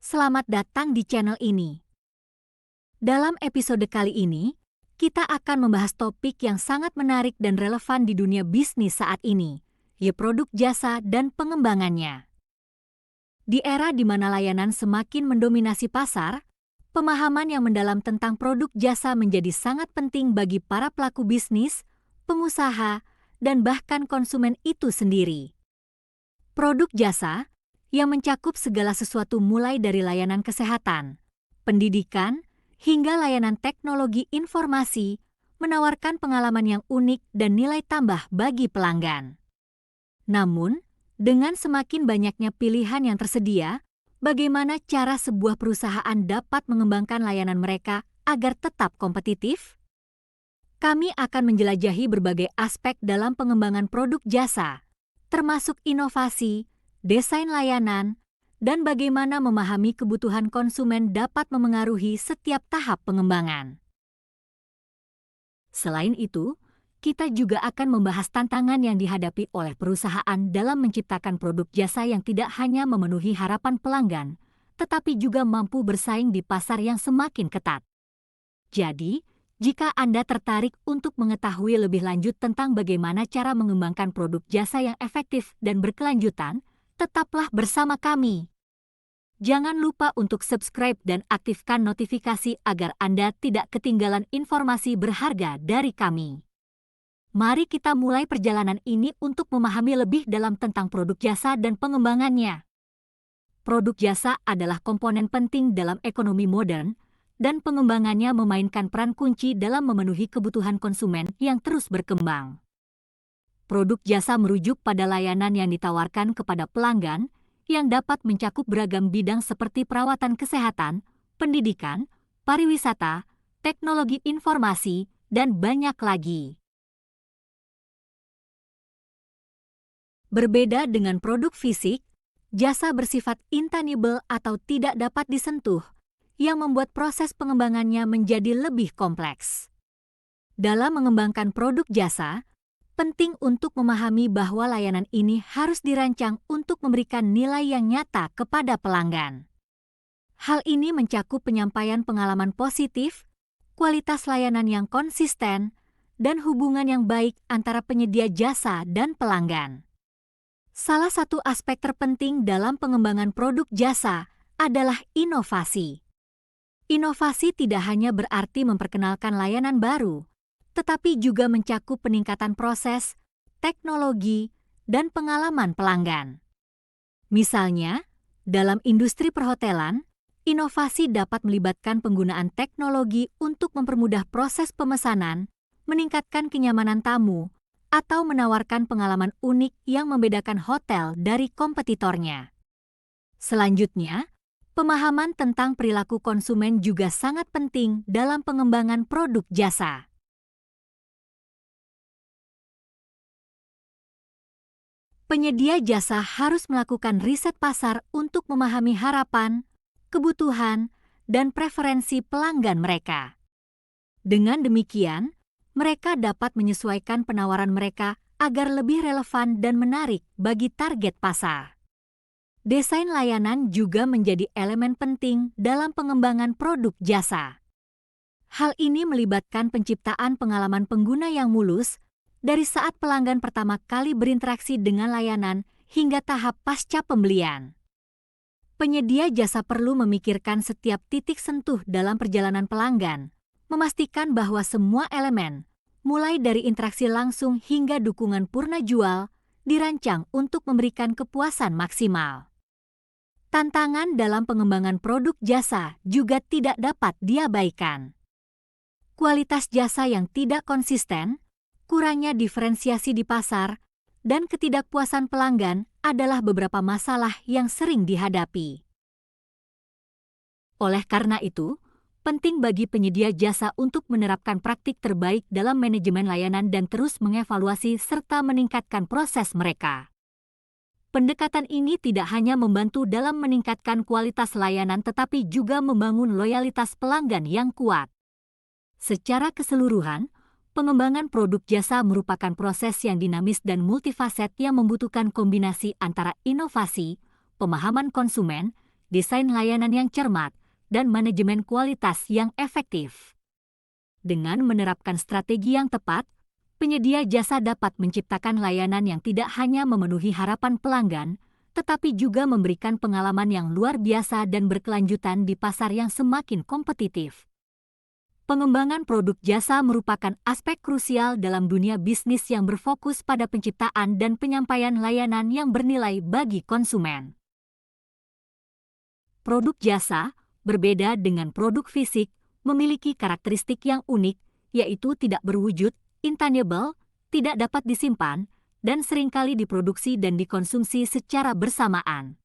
Selamat datang di channel ini. Dalam episode kali ini, kita akan membahas topik yang sangat menarik dan relevan di dunia bisnis saat ini, yaitu produk jasa dan pengembangannya. Di era di mana layanan semakin mendominasi pasar, pemahaman yang mendalam tentang produk jasa menjadi sangat penting bagi para pelaku bisnis, pengusaha, dan bahkan konsumen itu sendiri. Produk jasa yang mencakup segala sesuatu mulai dari layanan kesehatan, pendidikan, hingga layanan teknologi informasi, menawarkan pengalaman yang unik dan nilai tambah bagi pelanggan. Namun, dengan semakin banyaknya pilihan yang tersedia, bagaimana cara sebuah perusahaan dapat mengembangkan layanan mereka agar tetap kompetitif? Kami akan menjelajahi berbagai aspek dalam pengembangan produk jasa, termasuk inovasi, desain layanan, dan bagaimana memahami kebutuhan konsumen dapat memengaruhi setiap tahap pengembangan. Selain itu, kita juga akan membahas tantangan yang dihadapi oleh perusahaan dalam menciptakan produk jasa yang tidak hanya memenuhi harapan pelanggan, tetapi juga mampu bersaing di pasar yang semakin ketat. Jadi, jika Anda tertarik untuk mengetahui lebih lanjut tentang bagaimana cara mengembangkan produk jasa yang efektif dan berkelanjutan, tetaplah bersama kami. Jangan lupa untuk subscribe dan aktifkan notifikasi agar Anda tidak ketinggalan informasi berharga dari kami. Mari kita mulai perjalanan ini untuk memahami lebih dalam tentang produk jasa dan pengembangannya. Produk jasa adalah komponen penting dalam ekonomi modern, dan pengembangannya memainkan peran kunci dalam memenuhi kebutuhan konsumen yang terus berkembang. Produk jasa merujuk pada layanan yang ditawarkan kepada pelanggan yang dapat mencakup beragam bidang seperti perawatan kesehatan, pendidikan, pariwisata, teknologi informasi, dan banyak lagi. Berbeda dengan produk fisik, jasa bersifat intangible atau tidak dapat disentuh, yang membuat proses pengembangannya menjadi lebih kompleks. Dalam mengembangkan produk jasa, penting untuk memahami bahwa layanan ini harus dirancang untuk memberikan nilai yang nyata kepada pelanggan. Hal ini mencakup penyampaian pengalaman positif, kualitas layanan yang konsisten, dan hubungan yang baik antara penyedia jasa dan pelanggan. Salah satu aspek terpenting dalam pengembangan produk jasa adalah inovasi. Inovasi tidak hanya berarti memperkenalkan layanan baru, tetapi juga mencakup peningkatan proses, teknologi, dan pengalaman pelanggan. Misalnya, dalam industri perhotelan, inovasi dapat melibatkan penggunaan teknologi untuk mempermudah proses pemesanan, meningkatkan kenyamanan tamu, atau menawarkan pengalaman unik yang membedakan hotel dari kompetitornya. Selanjutnya, pemahaman tentang perilaku konsumen juga sangat penting dalam pengembangan produk jasa. Penyedia jasa harus melakukan riset pasar untuk memahami harapan, kebutuhan, dan preferensi pelanggan mereka. Dengan demikian, mereka dapat menyesuaikan penawaran mereka agar lebih relevan dan menarik bagi target pasar. Desain layanan juga menjadi elemen penting dalam pengembangan produk jasa. Hal ini melibatkan penciptaan pengalaman pengguna yang mulus dari saat pelanggan pertama kali berinteraksi dengan layanan hingga tahap pasca pembelian. Penyedia jasa perlu memikirkan setiap titik sentuh dalam perjalanan pelanggan, memastikan bahwa semua elemen, mulai dari interaksi langsung hingga dukungan purna jual, dirancang untuk memberikan kepuasan maksimal. Tantangan dalam pengembangan produk jasa juga tidak dapat diabaikan. Kualitas jasa yang tidak konsisten, kurangnya diferensiasi di pasar, dan ketidakpuasan pelanggan adalah beberapa masalah yang sering dihadapi. Oleh karena itu, penting bagi penyedia jasa untuk menerapkan praktik terbaik dalam manajemen layanan dan terus mengevaluasi serta meningkatkan proses mereka. Pendekatan ini tidak hanya membantu dalam meningkatkan kualitas layanan tetapi juga membangun loyalitas pelanggan yang kuat. Secara keseluruhan, pengembangan produk jasa merupakan proses yang dinamis dan multifaset yang membutuhkan kombinasi antara inovasi, pemahaman konsumen, desain layanan yang cermat, dan manajemen kualitas yang efektif. Dengan menerapkan strategi yang tepat, penyedia jasa dapat menciptakan layanan yang tidak hanya memenuhi harapan pelanggan, tetapi juga memberikan pengalaman yang luar biasa dan berkelanjutan di pasar yang semakin kompetitif. Pengembangan produk jasa merupakan aspek krusial dalam dunia bisnis yang berfokus pada penciptaan dan penyampaian layanan yang bernilai bagi konsumen. Produk jasa, berbeda dengan produk fisik, memiliki karakteristik yang unik, yaitu tidak berwujud, intangible, tidak dapat disimpan, dan seringkali diproduksi dan dikonsumsi secara bersamaan.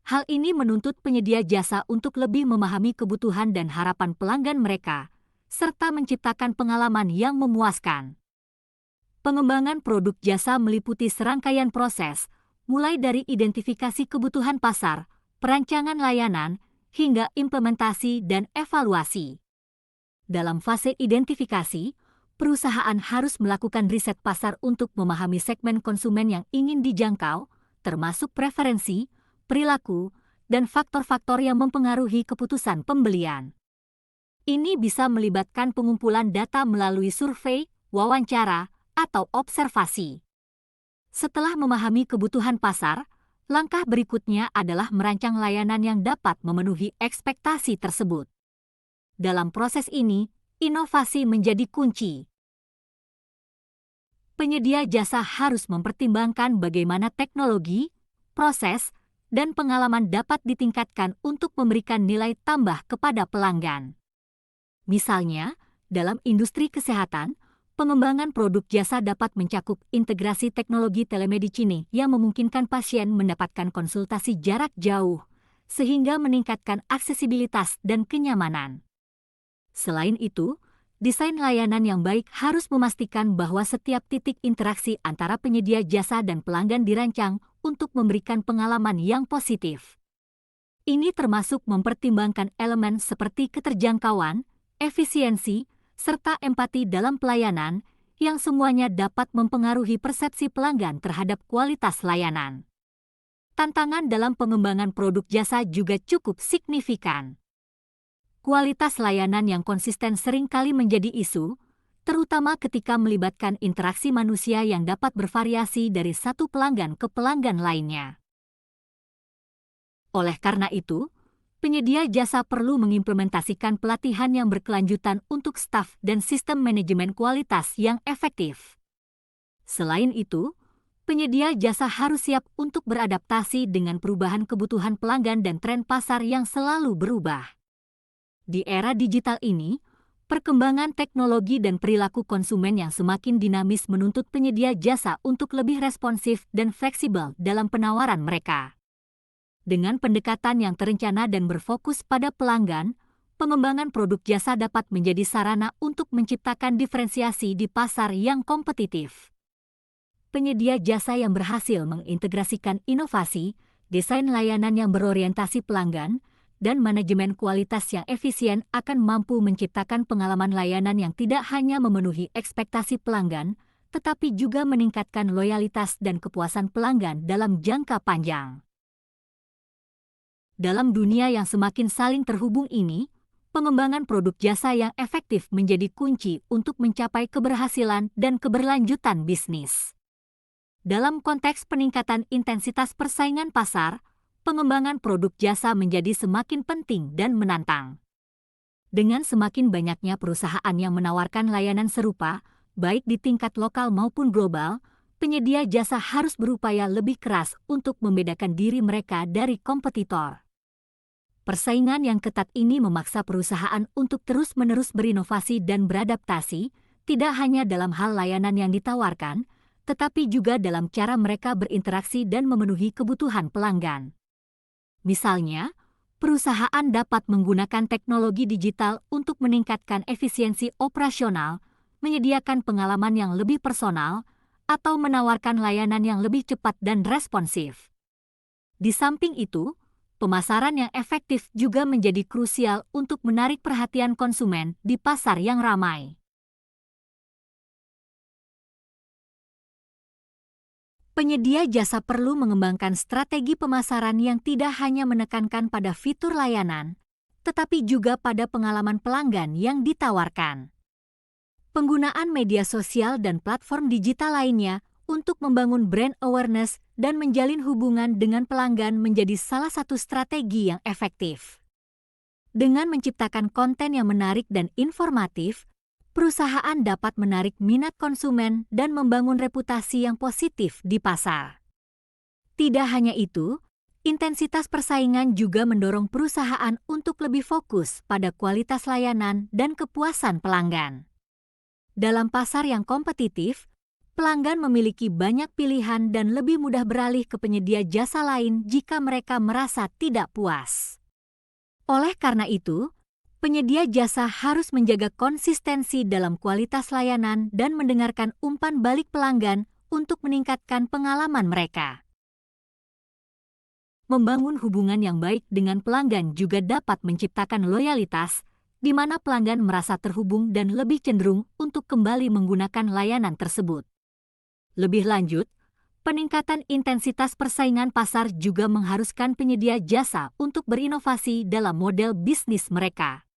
Hal ini menuntut penyedia jasa untuk lebih memahami kebutuhan dan harapan pelanggan mereka, serta menciptakan pengalaman yang memuaskan. Pengembangan produk jasa meliputi serangkaian proses, mulai dari identifikasi kebutuhan pasar, perancangan layanan, hingga implementasi dan evaluasi. Dalam fase identifikasi, perusahaan harus melakukan riset pasar untuk memahami segmen konsumen yang ingin dijangkau, termasuk preferensi, perilaku, dan faktor-faktor yang mempengaruhi keputusan pembelian. Ini bisa melibatkan pengumpulan data melalui survei, wawancara, atau observasi. Setelah memahami kebutuhan pasar, langkah berikutnya adalah merancang layanan yang dapat memenuhi ekspektasi tersebut. Dalam proses ini, inovasi menjadi kunci. Penyedia jasa harus mempertimbangkan bagaimana teknologi, proses, dan pengalaman dapat ditingkatkan untuk memberikan nilai tambah kepada pelanggan. Misalnya, dalam industri kesehatan, pengembangan produk jasa dapat mencakup integrasi teknologi telemedicine yang memungkinkan pasien mendapatkan konsultasi jarak jauh, sehingga meningkatkan aksesibilitas dan kenyamanan. Selain itu, desain layanan yang baik harus memastikan bahwa setiap titik interaksi antara penyedia jasa dan pelanggan dirancang untuk memberikan pengalaman yang positif. Ini termasuk mempertimbangkan elemen seperti keterjangkauan, efisiensi, serta empati dalam pelayanan, yang semuanya dapat mempengaruhi persepsi pelanggan terhadap kualitas layanan. Tantangan dalam pengembangan produk jasa juga cukup signifikan. Kualitas layanan yang konsisten seringkali menjadi isu, terutama ketika melibatkan interaksi manusia yang dapat bervariasi dari satu pelanggan ke pelanggan lainnya. Oleh karena itu, penyedia jasa perlu mengimplementasikan pelatihan yang berkelanjutan untuk staf dan sistem manajemen kualitas yang efektif. Selain itu, penyedia jasa harus siap untuk beradaptasi dengan perubahan kebutuhan pelanggan dan tren pasar yang selalu berubah. Di era digital ini, perkembangan teknologi dan perilaku konsumen yang semakin dinamis menuntut penyedia jasa untuk lebih responsif dan fleksibel dalam penawaran mereka. Dengan pendekatan yang terencana dan berfokus pada pelanggan, pengembangan produk jasa dapat menjadi sarana untuk menciptakan diferensiasi di pasar yang kompetitif. Penyedia jasa yang berhasil mengintegrasikan inovasi, desain layanan yang berorientasi pelanggan, dan manajemen kualitas yang efisien akan mampu menciptakan pengalaman layanan yang tidak hanya memenuhi ekspektasi pelanggan, tetapi juga meningkatkan loyalitas dan kepuasan pelanggan dalam jangka panjang. Dalam dunia yang semakin saling terhubung ini, pengembangan produk jasa yang efektif menjadi kunci untuk mencapai keberhasilan dan keberlanjutan bisnis. Dalam konteks peningkatan intensitas persaingan pasar, pengembangan produk jasa menjadi semakin penting dan menantang. Dengan semakin banyaknya perusahaan yang menawarkan layanan serupa, baik di tingkat lokal maupun global, penyedia jasa harus berupaya lebih keras untuk membedakan diri mereka dari kompetitor. Persaingan yang ketat ini memaksa perusahaan untuk terus-menerus berinovasi dan beradaptasi, tidak hanya dalam hal layanan yang ditawarkan, tetapi juga dalam cara mereka berinteraksi dan memenuhi kebutuhan pelanggan. Misalnya, perusahaan dapat menggunakan teknologi digital untuk meningkatkan efisiensi operasional, menyediakan pengalaman yang lebih personal, atau menawarkan layanan yang lebih cepat dan responsif. Di samping itu, pemasaran yang efektif juga menjadi krusial untuk menarik perhatian konsumen di pasar yang ramai. Penyedia jasa perlu mengembangkan strategi pemasaran yang tidak hanya menekankan pada fitur layanan, tetapi juga pada pengalaman pelanggan yang ditawarkan. Penggunaan media sosial dan platform digital lainnya untuk membangun brand awareness dan menjalin hubungan dengan pelanggan menjadi salah satu strategi yang efektif. Dengan menciptakan konten yang menarik dan informatif, perusahaan dapat menarik minat konsumen dan membangun reputasi yang positif di pasar. Tidak hanya itu, intensitas persaingan juga mendorong perusahaan untuk lebih fokus pada kualitas layanan dan kepuasan pelanggan. Dalam pasar yang kompetitif, pelanggan memiliki banyak pilihan dan lebih mudah beralih ke penyedia jasa lain jika mereka merasa tidak puas. Oleh karena itu, penyedia jasa harus menjaga konsistensi dalam kualitas layanan dan mendengarkan umpan balik pelanggan untuk meningkatkan pengalaman mereka. Membangun hubungan yang baik dengan pelanggan juga dapat menciptakan loyalitas, di mana pelanggan merasa terhubung dan lebih cenderung untuk kembali menggunakan layanan tersebut. Lebih lanjut, peningkatan intensitas persaingan pasar juga mengharuskan penyedia jasa untuk berinovasi dalam model bisnis mereka.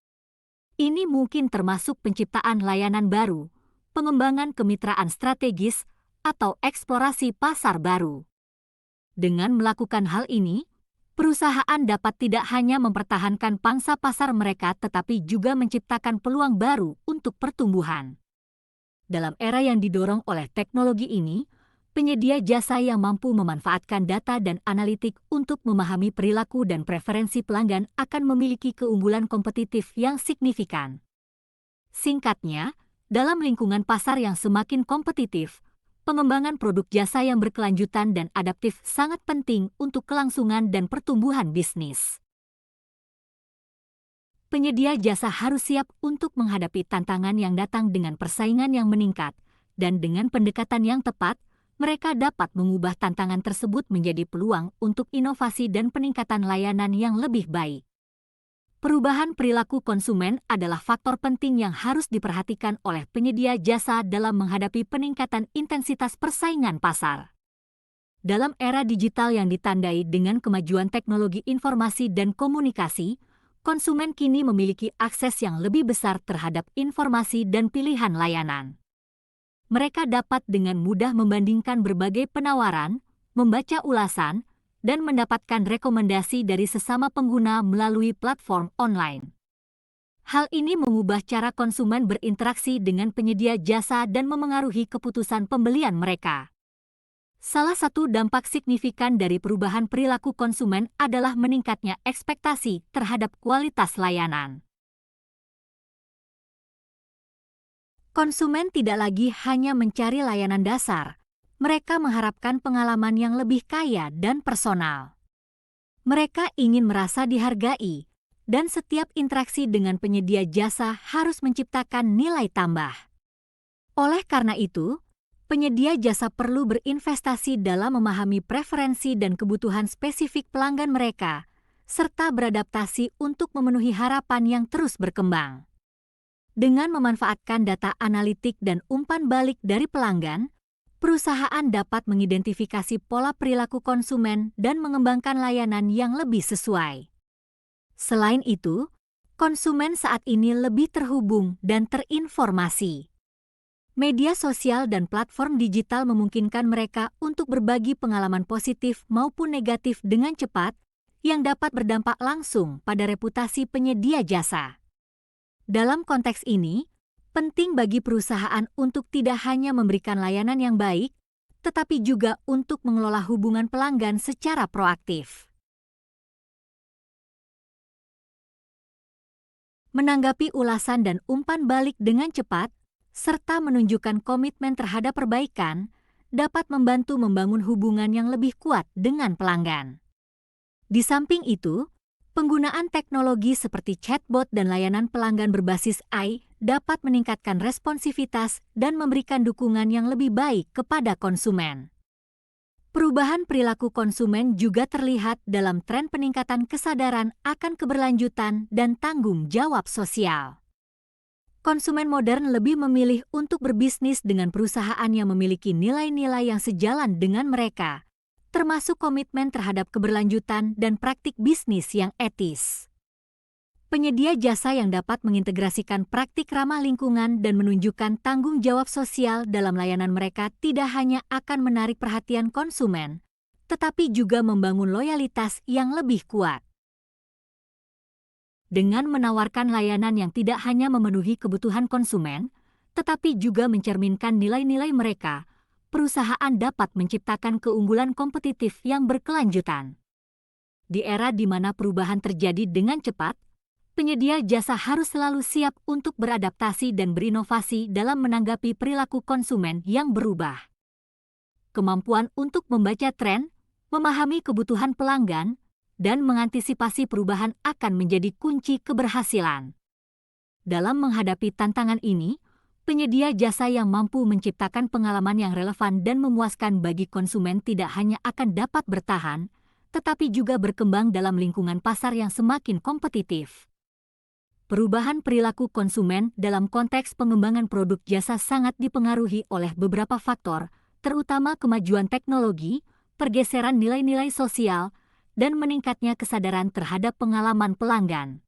Ini mungkin termasuk penciptaan layanan baru, pengembangan kemitraan strategis, atau eksplorasi pasar baru. Dengan melakukan hal ini, perusahaan dapat tidak hanya mempertahankan pangsa pasar mereka tetapi juga menciptakan peluang baru untuk pertumbuhan. Dalam era yang didorong oleh teknologi ini, penyedia jasa yang mampu memanfaatkan data dan analitik untuk memahami perilaku dan preferensi pelanggan akan memiliki keunggulan kompetitif yang signifikan. Singkatnya, dalam lingkungan pasar yang semakin kompetitif, pengembangan produk jasa yang berkelanjutan dan adaptif sangat penting untuk kelangsungan dan pertumbuhan bisnis. Penyedia jasa harus siap untuk menghadapi tantangan yang datang dengan persaingan yang meningkat, dan dengan pendekatan yang tepat, mereka dapat mengubah tantangan tersebut menjadi peluang untuk inovasi dan peningkatan layanan yang lebih baik. Perubahan perilaku konsumen adalah faktor penting yang harus diperhatikan oleh penyedia jasa dalam menghadapi peningkatan intensitas persaingan pasar. Dalam era digital yang ditandai dengan kemajuan teknologi informasi dan komunikasi, konsumen kini memiliki akses yang lebih besar terhadap informasi dan pilihan layanan. Mereka dapat dengan mudah membandingkan berbagai penawaran, membaca ulasan, dan mendapatkan rekomendasi dari sesama pengguna melalui platform online. Hal ini mengubah cara konsumen berinteraksi dengan penyedia jasa dan memengaruhi keputusan pembelian mereka. Salah satu dampak signifikan dari perubahan perilaku konsumen adalah meningkatnya ekspektasi terhadap kualitas layanan. Konsumen tidak lagi hanya mencari layanan dasar, mereka mengharapkan pengalaman yang lebih kaya dan personal. Mereka ingin merasa dihargai, dan setiap interaksi dengan penyedia jasa harus menciptakan nilai tambah. Oleh karena itu, penyedia jasa perlu berinvestasi dalam memahami preferensi dan kebutuhan spesifik pelanggan mereka, serta beradaptasi untuk memenuhi harapan yang terus berkembang. Dengan memanfaatkan data analitik dan umpan balik dari pelanggan, perusahaan dapat mengidentifikasi pola perilaku konsumen dan mengembangkan layanan yang lebih sesuai. Selain itu, konsumen saat ini lebih terhubung dan terinformasi. Media sosial dan platform digital memungkinkan mereka untuk berbagi pengalaman positif maupun negatif dengan cepat, yang dapat berdampak langsung pada reputasi penyedia jasa. Dalam konteks ini, penting bagi perusahaan untuk tidak hanya memberikan layanan yang baik, tetapi juga untuk mengelola hubungan pelanggan secara proaktif. Menanggapi ulasan dan umpan balik dengan cepat, serta menunjukkan komitmen terhadap perbaikan, dapat membantu membangun hubungan yang lebih kuat dengan pelanggan. Di samping itu, penggunaan teknologi seperti chatbot dan layanan pelanggan berbasis AI dapat meningkatkan responsivitas dan memberikan dukungan yang lebih baik kepada konsumen. Perubahan perilaku konsumen juga terlihat dalam tren peningkatan kesadaran akan keberlanjutan dan tanggung jawab sosial. konsumen modern lebih memilih untuk berbisnis dengan perusahaan yang memiliki nilai-nilai yang sejalan dengan mereka, termasuk komitmen terhadap keberlanjutan dan praktik bisnis yang etis. Penyedia jasa yang dapat mengintegrasikan praktik ramah lingkungan dan menunjukkan tanggung jawab sosial dalam layanan mereka tidak hanya akan menarik perhatian konsumen, tetapi juga membangun loyalitas yang lebih kuat. Dengan menawarkan layanan yang tidak hanya memenuhi kebutuhan konsumen, tetapi juga mencerminkan nilai-nilai mereka, perusahaan dapat menciptakan keunggulan kompetitif yang berkelanjutan. Di era di mana perubahan terjadi dengan cepat, penyedia jasa harus selalu siap untuk beradaptasi dan berinovasi dalam menanggapi perilaku konsumen yang berubah. Kemampuan untuk membaca tren, memahami kebutuhan pelanggan, dan mengantisipasi perubahan akan menjadi kunci keberhasilan. Dalam menghadapi tantangan ini, penyedia jasa yang mampu menciptakan pengalaman yang relevan dan memuaskan bagi konsumen tidak hanya akan dapat bertahan, tetapi juga berkembang dalam lingkungan pasar yang semakin kompetitif. Perubahan perilaku konsumen dalam konteks pengembangan produk jasa sangat dipengaruhi oleh beberapa faktor, terutama kemajuan teknologi, pergeseran nilai-nilai sosial, dan meningkatnya kesadaran terhadap pengalaman pelanggan.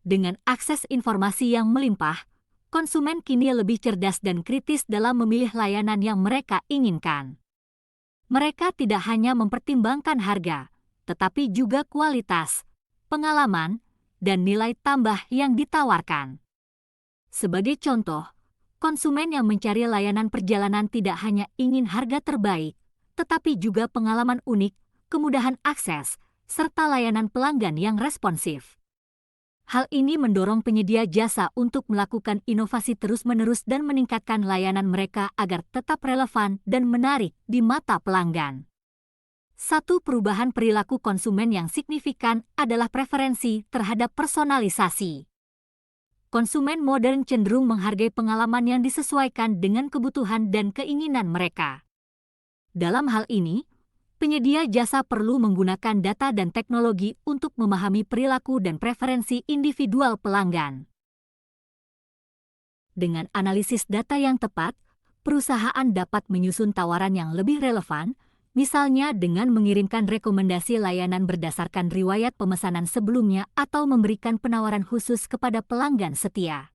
Dengan akses informasi yang melimpah, konsumen kini lebih cerdas dan kritis dalam memilih layanan yang mereka inginkan. Mereka tidak hanya mempertimbangkan harga, tetapi juga kualitas, pengalaman, dan nilai tambah yang ditawarkan. Sebagai contoh, konsumen yang mencari layanan perjalanan tidak hanya ingin harga terbaik, tetapi juga pengalaman unik, kemudahan akses, serta layanan pelanggan yang responsif. Hal ini mendorong penyedia jasa untuk melakukan inovasi terus-menerus dan meningkatkan layanan mereka agar tetap relevan dan menarik di mata pelanggan. Satu perubahan perilaku konsumen yang signifikan adalah preferensi terhadap personalisasi. Konsumen modern cenderung menghargai pengalaman yang disesuaikan dengan kebutuhan dan keinginan mereka. Dalam hal ini, penyedia jasa perlu menggunakan data dan teknologi untuk memahami perilaku dan preferensi individual pelanggan. Dengan analisis data yang tepat, perusahaan dapat menyusun tawaran yang lebih relevan, misalnya dengan mengirimkan rekomendasi layanan berdasarkan riwayat pemesanan sebelumnya atau memberikan penawaran khusus kepada pelanggan setia.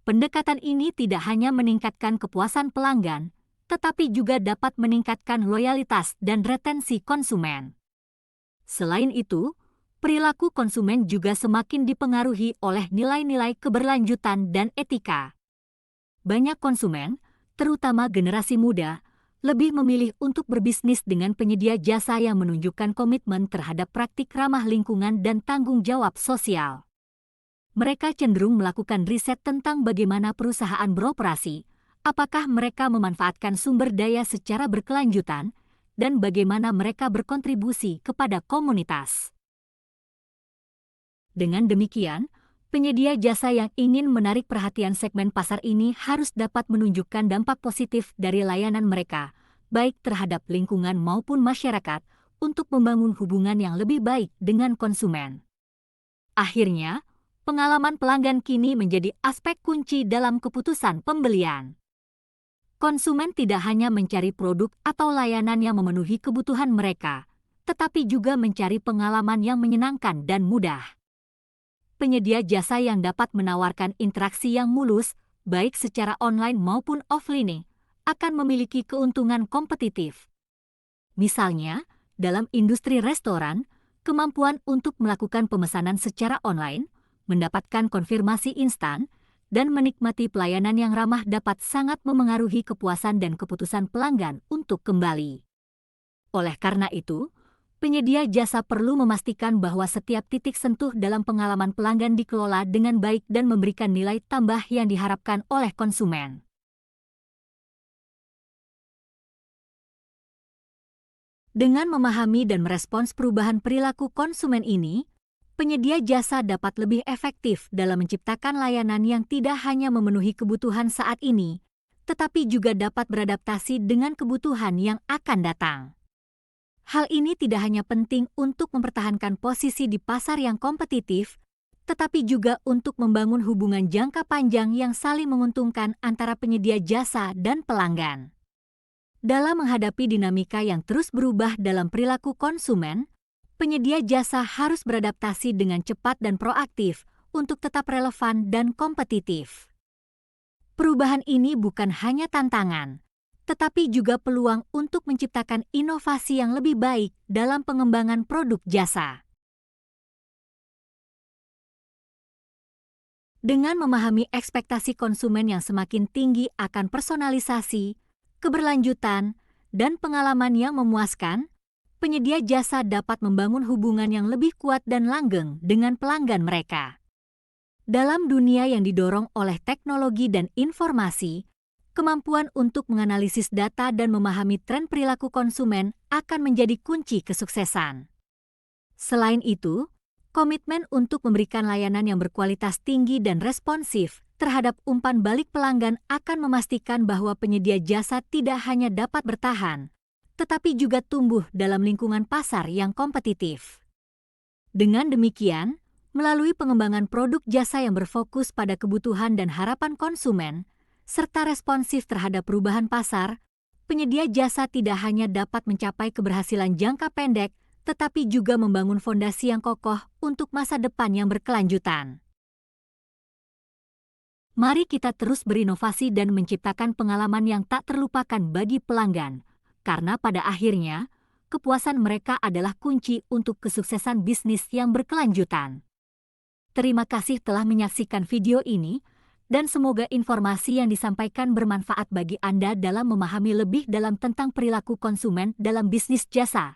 Pendekatan ini tidak hanya meningkatkan kepuasan pelanggan, tetapi juga dapat meningkatkan loyalitas dan retensi konsumen. Selain itu, perilaku konsumen juga semakin dipengaruhi oleh nilai-nilai keberlanjutan dan etika. Banyak konsumen, terutama generasi muda, lebih memilih untuk berbisnis dengan penyedia jasa yang menunjukkan komitmen terhadap praktik ramah lingkungan dan tanggung jawab sosial. Mereka cenderung melakukan riset tentang bagaimana perusahaan beroperasi, apakah mereka memanfaatkan sumber daya secara berkelanjutan, dan bagaimana mereka berkontribusi kepada komunitas. Dengan demikian, penyedia jasa yang ingin menarik perhatian segmen pasar ini harus dapat menunjukkan dampak positif dari layanan mereka, baik terhadap lingkungan maupun masyarakat, untuk membangun hubungan yang lebih baik dengan konsumen. Akhirnya, pengalaman pelanggan kini menjadi aspek kunci dalam keputusan pembelian. Konsumen tidak hanya mencari produk atau layanan yang memenuhi kebutuhan mereka, tetapi juga mencari pengalaman yang menyenangkan dan mudah. Penyedia jasa yang dapat menawarkan interaksi yang mulus, baik secara online maupun offline, akan memiliki keuntungan kompetitif. Misalnya, dalam industri restoran, kemampuan untuk melakukan pemesanan secara online, mendapatkan konfirmasi instan, dan menikmati pelayanan yang ramah dapat sangat memengaruhi kepuasan dan keputusan pelanggan untuk kembali. Oleh karena itu, penyedia jasa perlu memastikan bahwa setiap titik sentuh dalam pengalaman pelanggan dikelola dengan baik dan memberikan nilai tambah yang diharapkan oleh konsumen. Dengan memahami dan merespons perubahan perilaku konsumen ini, penyedia jasa dapat lebih efektif dalam menciptakan layanan yang tidak hanya memenuhi kebutuhan saat ini, tetapi juga dapat beradaptasi dengan kebutuhan yang akan datang. Hal ini tidak hanya penting untuk mempertahankan posisi di pasar yang kompetitif, tetapi juga untuk membangun hubungan jangka panjang yang saling menguntungkan antara penyedia jasa dan pelanggan. Dalam menghadapi dinamika yang terus berubah dalam perilaku konsumen, penyedia jasa harus beradaptasi dengan cepat dan proaktif untuk tetap relevan dan kompetitif. Perubahan ini bukan hanya tantangan, tetapi juga peluang untuk menciptakan inovasi yang lebih baik dalam pengembangan produk jasa. Dengan memahami ekspektasi konsumen yang semakin tinggi akan personalisasi, keberlanjutan, dan pengalaman yang memuaskan, penyedia jasa dapat membangun hubungan yang lebih kuat dan langgeng dengan pelanggan mereka. Dalam dunia yang didorong oleh teknologi dan informasi, kemampuan untuk menganalisis data dan memahami tren perilaku konsumen akan menjadi kunci kesuksesan. Selain itu, komitmen untuk memberikan layanan yang berkualitas tinggi dan responsif terhadap umpan balik pelanggan akan memastikan bahwa penyedia jasa tidak hanya dapat bertahan, tetapi juga tumbuh dalam lingkungan pasar yang kompetitif. Dengan demikian, melalui pengembangan produk jasa yang berfokus pada kebutuhan dan harapan konsumen, serta responsif terhadap perubahan pasar, penyedia jasa tidak hanya dapat mencapai keberhasilan jangka pendek, tetapi juga membangun fondasi yang kokoh untuk masa depan yang berkelanjutan. Mari kita terus berinovasi dan menciptakan pengalaman yang tak terlupakan bagi pelanggan, karena pada akhirnya, kepuasan mereka adalah kunci untuk kesuksesan bisnis yang berkelanjutan. Terima kasih telah menyaksikan video ini, dan semoga informasi yang disampaikan bermanfaat bagi Anda dalam memahami lebih dalam tentang perilaku konsumen dalam bisnis jasa.